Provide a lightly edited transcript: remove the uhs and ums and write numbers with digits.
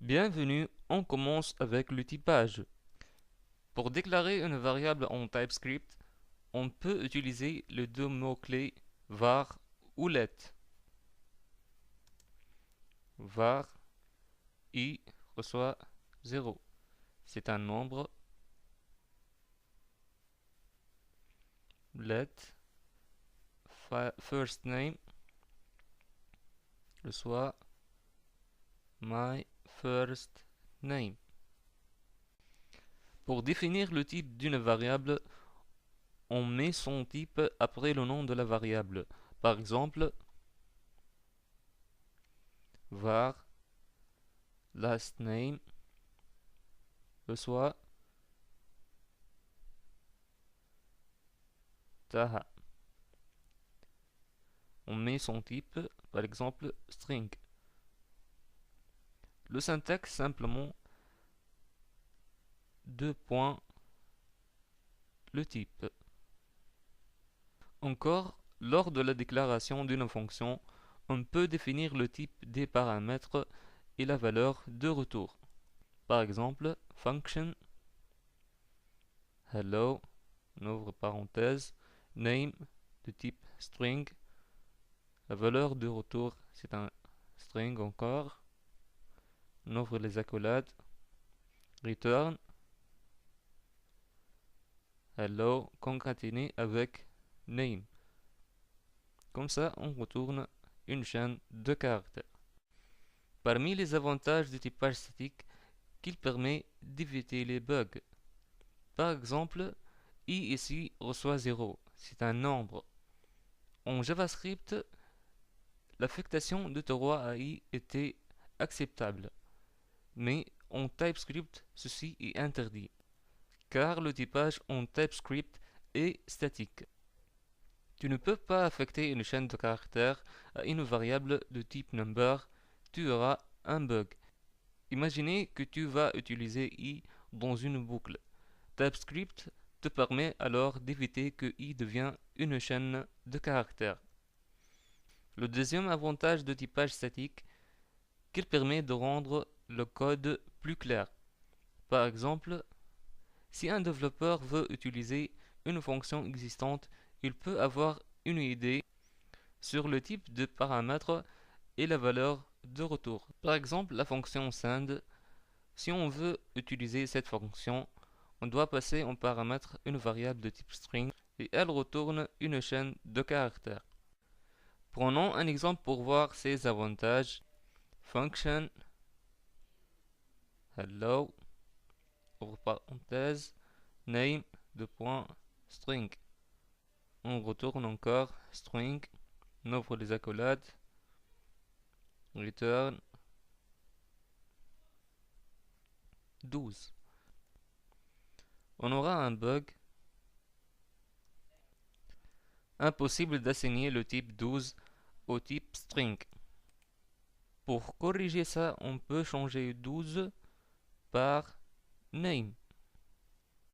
Bienvenue, on commence avec le typage. Pour déclarer une variable en TypeScript, on peut utiliser les deux mots-clés var ou let. Var i reçoit 0. C'est un nombre. Let first name reçoit my first name. Pour définir le type d'une variable, on met son type après le nom de la variable. Par exemple, var last name reçoit Taha. On met son type, par exemple, string. Le syntaxe simplement deux points le type. Encore, lors de la déclaration d'une fonction, on peut définir le type des paramètres et la valeur de retour. Par exemple, function hello, ouvre parenthèse, name de type string, la valeur de retour c'est un string encore, on ouvre les accolades, return hello concaténé avec name. Comme ça, on retourne une chaîne de caractères. Parmi les avantages du typage statique, qu'il permet d'éviter les bugs. Par exemple, i ici reçoit 0, c'est un nombre. En JavaScript, l'affectation de roi à i était acceptable, mais en TypeScript, ceci est interdit, car le typage en TypeScript est statique. Tu ne peux pas affecter une chaîne de caractères à une variable de type number, tu auras un bug. Imaginez que tu vas utiliser i dans une boucle. TypeScript te permet alors d'éviter que i devienne une chaîne de caractères. Le deuxième avantage de typage statique, qu'il permet de rendre le code plus clair. Par exemple, si un développeur veut utiliser une fonction existante, il peut avoir une idée sur le type de paramètre et la valeur de retour. Par exemple, la fonction send, si on veut utiliser cette fonction, on doit passer en paramètre une variable de type string et elle retourne une chaîne de caractères. Prenons un exemple pour voir ces avantages. Function hello, ouvre parenthèse, name de point string. On retourne encore string, on ouvre les accolades, return 12. On aura un bug, impossible d'assigner le type 12 au type string. Pour corriger ça, on peut changer 12 par name.